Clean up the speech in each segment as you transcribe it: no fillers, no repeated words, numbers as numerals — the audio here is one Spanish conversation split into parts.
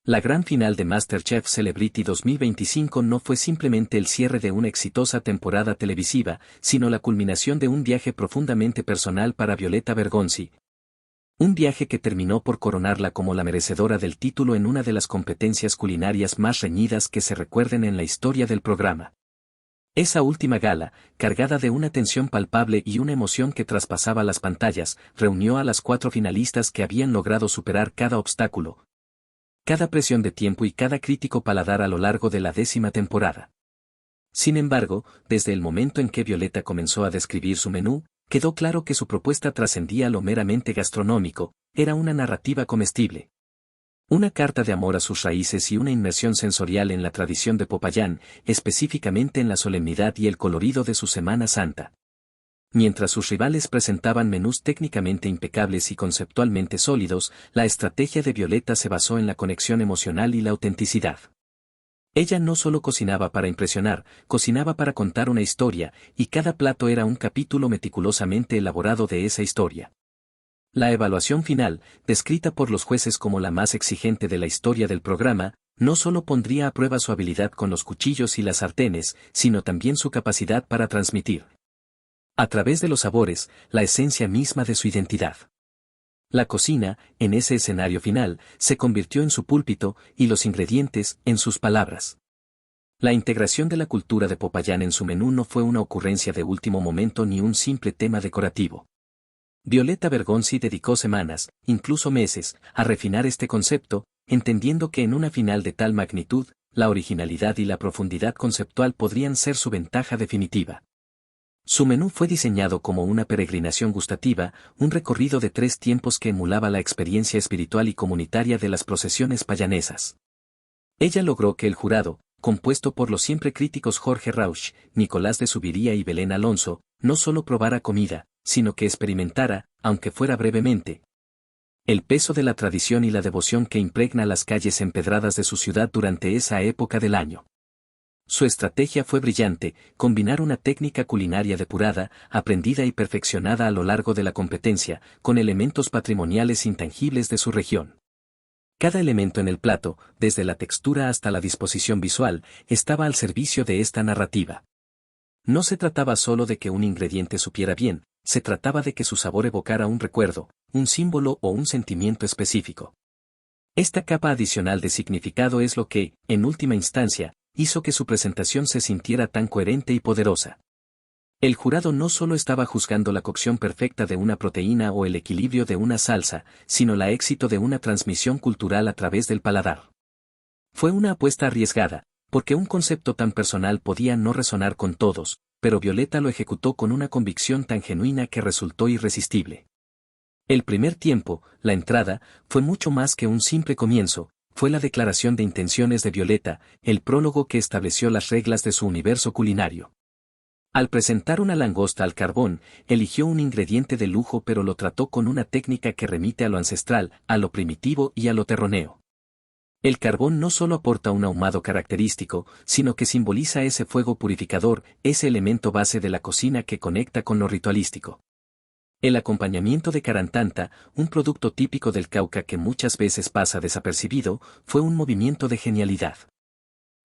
La gran final de MasterChef Celebrity 2025 no fue simplemente el cierre de una exitosa temporada televisiva, sino la culminación de un viaje profundamente personal para Violeta Bergonzi. Un viaje que terminó por coronarla como la merecedora del título en una de las competencias culinarias más reñidas que se recuerden en la historia del programa. Esa última gala, cargada de una tensión palpable y una emoción que traspasaba las pantallas, reunió a las 4 finalistas que habían logrado superar cada obstáculo, cada presión de tiempo y cada crítico paladar a lo largo de la 10ª temporada. Sin embargo, desde el momento en que Violeta comenzó a describir su menú, quedó claro que su propuesta trascendía lo meramente gastronómico, era una narrativa comestible. Una carta de amor a sus raíces y una inmersión sensorial en la tradición de Popayán, específicamente en la solemnidad y el colorido de su Semana Santa. Mientras sus rivales presentaban menús técnicamente impecables y conceptualmente sólidos, la estrategia de Violeta se basó en la conexión emocional y la autenticidad. Ella no solo cocinaba para impresionar, cocinaba para contar una historia, y cada plato era un capítulo meticulosamente elaborado de esa historia. La evaluación final, descrita por los jueces como la más exigente de la historia del programa, no solo pondría a prueba su habilidad con los cuchillos y las sartenes, sino también su capacidad para transmitir, a través de los sabores, la esencia misma de su identidad. La cocina, en ese escenario final, se convirtió en su púlpito, y los ingredientes, en sus palabras. La integración de la cultura de Popayán en su menú no fue una ocurrencia de último momento ni un simple tema decorativo. Violeta Bergonzi dedicó semanas, incluso meses, a refinar este concepto, entendiendo que en una final de tal magnitud, la originalidad y la profundidad conceptual podrían ser su ventaja definitiva. Su menú fue diseñado como una peregrinación gustativa, un recorrido de 3 tiempos que emulaba la experiencia espiritual y comunitaria de las procesiones payanesas. Ella logró que el jurado, compuesto por los siempre críticos Jorge Rauch, Nicolás de Subiría y Belén Alonso, no solo probara comida, sino que experimentara, aunque fuera brevemente, el peso de la tradición y la devoción que impregna las calles empedradas de su ciudad durante esa época del año. Su estrategia fue brillante, combinar una técnica culinaria depurada, aprendida y perfeccionada a lo largo de la competencia, con elementos patrimoniales intangibles de su región. Cada elemento en el plato, desde la textura hasta la disposición visual, estaba al servicio de esta narrativa. No se trataba solo de que un ingrediente supiera bien, se trataba de que su sabor evocara un recuerdo, un símbolo o un sentimiento específico. Esta capa adicional de significado es lo que, en última instancia, hizo que su presentación se sintiera tan coherente y poderosa. El jurado no solo estaba juzgando la cocción perfecta de una proteína o el equilibrio de una salsa, sino el éxito de una transmisión cultural a través del paladar. Fue una apuesta arriesgada, porque un concepto tan personal podía no resonar con todos, pero Violeta lo ejecutó con una convicción tan genuina que resultó irresistible. El primer tiempo, la entrada, fue mucho más que un simple comienzo. Fue la declaración de intenciones de Violeta, el prólogo que estableció las reglas de su universo culinario. Al presentar una langosta al carbón, eligió un ingrediente de lujo pero lo trató con una técnica que remite a lo ancestral, a lo primitivo y a lo terroneo. El carbón no solo aporta un ahumado característico, sino que simboliza ese fuego purificador, ese elemento base de la cocina que conecta con lo ritualístico. El acompañamiento de carantanta, un producto típico del Cauca que muchas veces pasa desapercibido, fue un movimiento de genialidad.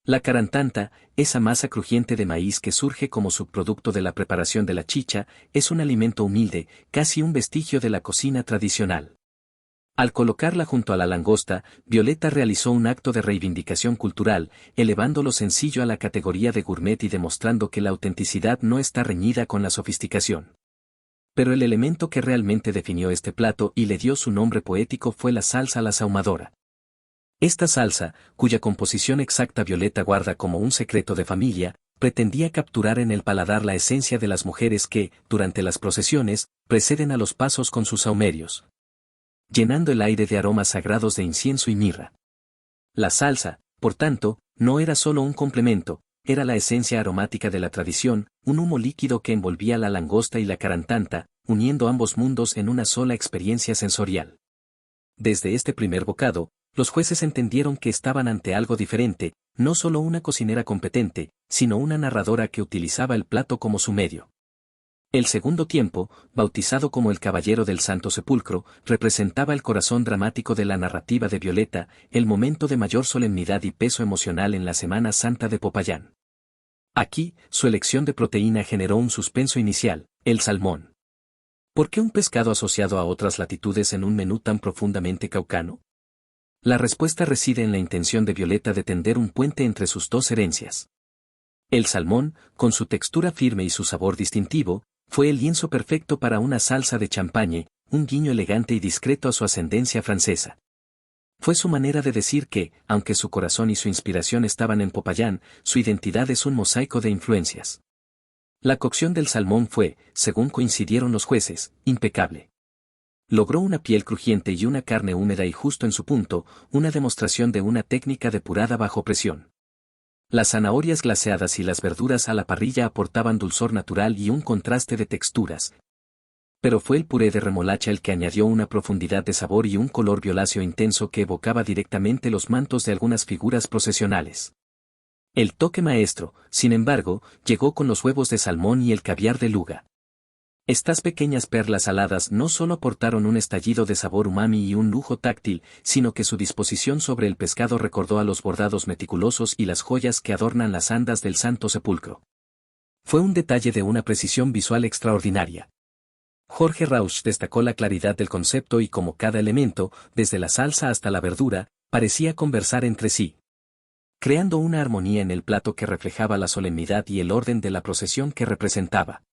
La carantanta, esa masa crujiente de maíz que surge como subproducto de la preparación de la chicha, es un alimento humilde, casi un vestigio de la cocina tradicional. Al colocarla junto a la langosta, Violeta realizó un acto de reivindicación cultural, elevando lo sencillo a la categoría de gourmet y demostrando que la autenticidad no está reñida con la sofisticación. Pero el elemento que realmente definió este plato y le dio su nombre poético fue la salsa a la sahumadora. Esta salsa, cuya composición exacta Violeta guarda como un secreto de familia, pretendía capturar en el paladar la esencia de las mujeres que, durante las procesiones, preceden a los pasos con sus sahumerios, llenando el aire de aromas sagrados de incienso y mirra. La salsa, por tanto, no era solo un complemento, era la esencia aromática de la tradición, un humo líquido que envolvía la langosta y la carantanta, uniendo ambos mundos en una sola experiencia sensorial. Desde este primer bocado, los jueces entendieron que estaban ante algo diferente, no solo una cocinera competente, sino una narradora que utilizaba el plato como su medio. El segundo tiempo, bautizado como el Caballero del Santo Sepulcro, representaba el corazón dramático de la narrativa de Violeta, el momento de mayor solemnidad y peso emocional en la Semana Santa de Popayán. Aquí, su elección de proteína generó un suspenso inicial, el salmón. ¿Por qué un pescado asociado a otras latitudes en un menú tan profundamente caucano? La respuesta reside en la intención de Violeta de tender un puente entre sus dos herencias. El salmón, con su textura firme y su sabor distintivo, fue el lienzo perfecto para una salsa de champagne, un guiño elegante y discreto a su ascendencia francesa. Fue su manera de decir que, aunque su corazón y su inspiración estaban en Popayán, su identidad es un mosaico de influencias. La cocción del salmón fue, según coincidieron los jueces, impecable. Logró una piel crujiente y una carne húmeda y justo en su punto, una demostración de una técnica depurada bajo presión. Las zanahorias glaseadas y las verduras a la parrilla aportaban dulzor natural y un contraste de texturas. Pero fue el puré de remolacha el que añadió una profundidad de sabor y un color violáceo intenso que evocaba directamente los mantos de algunas figuras procesionales. El toque maestro, sin embargo, llegó con los huevos de salmón y el caviar de Luga. Estas pequeñas perlas saladas no solo aportaron un estallido de sabor umami y un lujo táctil, sino que su disposición sobre el pescado recordó a los bordados meticulosos y las joyas que adornan las andas del Santo Sepulcro. Fue un detalle de una precisión visual extraordinaria. Jorge Rauch destacó la claridad del concepto y cómo cada elemento, desde la salsa hasta la verdura, parecía conversar entre sí, creando una armonía en el plato que reflejaba la solemnidad y el orden de la procesión que representaba.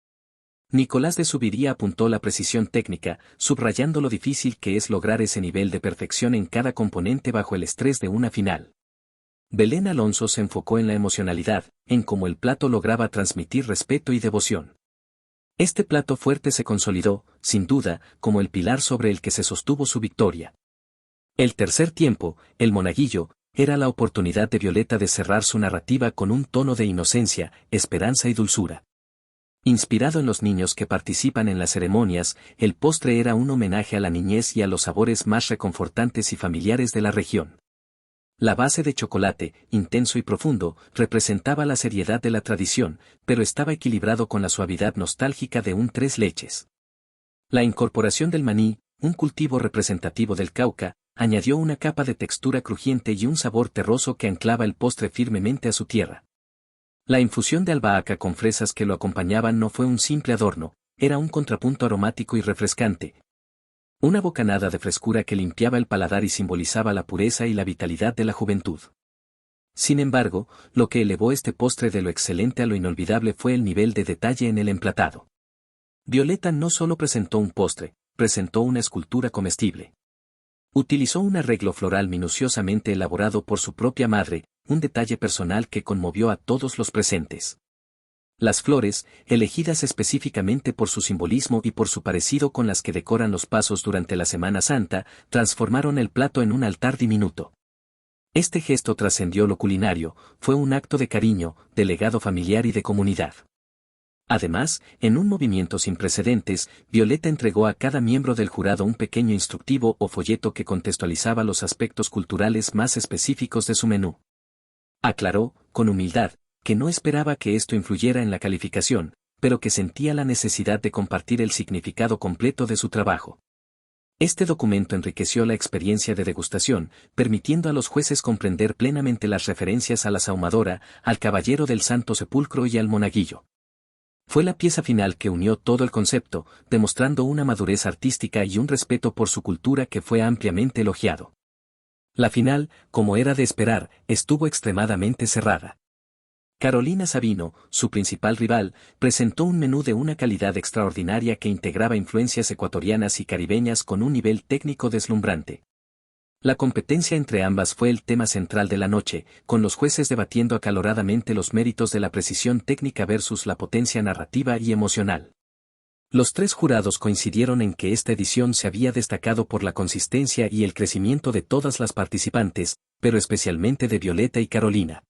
Nicolás de Subiría apuntó la precisión técnica, subrayando lo difícil que es lograr ese nivel de perfección en cada componente bajo el estrés de una final. Belén Alonso se enfocó en la emocionalidad, en cómo el plato lograba transmitir respeto y devoción. Este plato fuerte se consolidó, sin duda, como el pilar sobre el que se sostuvo su victoria. El tercer tiempo, el monaguillo, era la oportunidad de Violeta de cerrar su narrativa con un tono de inocencia, esperanza y dulzura. Inspirado en los niños que participan en las ceremonias, el postre era un homenaje a la niñez y a los sabores más reconfortantes y familiares de la región. La base de chocolate, intenso y profundo, representaba la seriedad de la tradición, pero estaba equilibrado con la suavidad nostálgica de un tres leches. La incorporación del maní, un cultivo representativo del Cauca, añadió una capa de textura crujiente y un sabor terroso que anclaba el postre firmemente a su tierra. La infusión de albahaca con fresas que lo acompañaban no fue un simple adorno, era un contrapunto aromático y refrescante. Una bocanada de frescura que limpiaba el paladar y simbolizaba la pureza y la vitalidad de la juventud. Sin embargo, lo que elevó este postre de lo excelente a lo inolvidable fue el nivel de detalle en el emplatado. Violeta no solo presentó un postre, presentó una escultura comestible. Utilizó un arreglo floral minuciosamente elaborado por su propia madre, un detalle personal que conmovió a todos los presentes. Las flores, elegidas específicamente por su simbolismo y por su parecido con las que decoran los pasos durante la Semana Santa, transformaron el plato en un altar diminuto. Este gesto trascendió lo culinario, fue un acto de cariño, de legado familiar y de comunidad. Además, en un movimiento sin precedentes, Violeta entregó a cada miembro del jurado un pequeño instructivo o folleto que contextualizaba los aspectos culturales más específicos de su menú. Aclaró, con humildad, que no esperaba que esto influyera en la calificación, pero que sentía la necesidad de compartir el significado completo de su trabajo. Este documento enriqueció la experiencia de degustación, permitiendo a los jueces comprender plenamente las referencias a la sahumadora, al Caballero del Santo Sepulcro y al Monaguillo. Fue la pieza final que unió todo el concepto, demostrando una madurez artística y un respeto por su cultura que fue ampliamente elogiado. La final, como era de esperar, estuvo extremadamente cerrada. Carolina Sabino, su principal rival, presentó un menú de una calidad extraordinaria que integraba influencias ecuatorianas y caribeñas con un nivel técnico deslumbrante. La competencia entre ambas fue el tema central de la noche, con los jueces debatiendo acaloradamente los méritos de la precisión técnica versus la potencia narrativa y emocional. Los tres jurados coincidieron en que esta edición se había destacado por la consistencia y el crecimiento de todas las participantes, pero especialmente de Violeta y Carolina.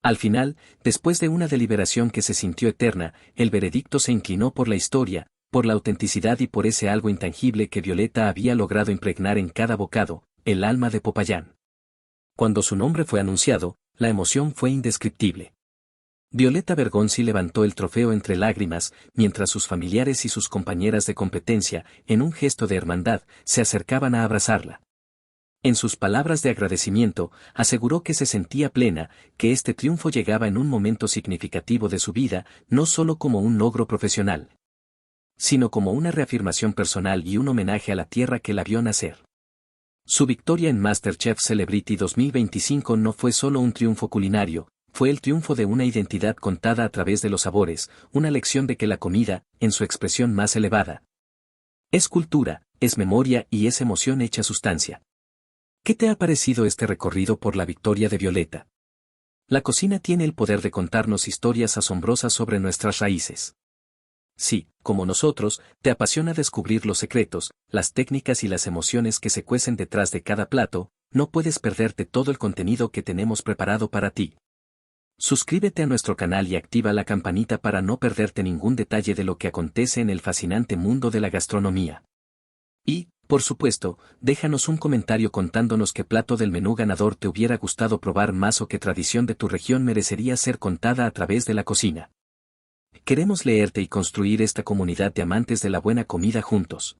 Al final, después de una deliberación que se sintió eterna, el veredicto se inclinó por la historia, por la autenticidad y por ese algo intangible que Violeta había logrado impregnar en cada bocado, el alma de Popayán. Cuando su nombre fue anunciado, la emoción fue indescriptible. Violeta Bergonzi levantó el trofeo entre lágrimas, mientras sus familiares y sus compañeras de competencia, en un gesto de hermandad, se acercaban a abrazarla. En sus palabras de agradecimiento, aseguró que se sentía plena, que este triunfo llegaba en un momento significativo de su vida, no solo como un logro profesional, sino como una reafirmación personal y un homenaje a la tierra que la vio nacer. Su victoria en MasterChef Celebrity 2025 no fue solo un triunfo culinario, fue el triunfo de una identidad contada a través de los sabores, una lección de que la comida, en su expresión más elevada, es cultura, es memoria y es emoción hecha sustancia. ¿Qué te ha parecido este recorrido por la victoria de Violeta? La cocina tiene el poder de contarnos historias asombrosas sobre nuestras raíces. Si, como nosotros, te apasiona descubrir los secretos, las técnicas y las emociones que se cuecen detrás de cada plato, no puedes perderte todo el contenido que tenemos preparado para ti. Suscríbete a nuestro canal y activa la campanita para no perderte ningún detalle de lo que acontece en el fascinante mundo de la gastronomía. Y, por supuesto, déjanos un comentario contándonos qué plato del menú ganador te hubiera gustado probar más o qué tradición de tu región merecería ser contada a través de la cocina. Queremos leerte y construir esta comunidad de amantes de la buena comida juntos.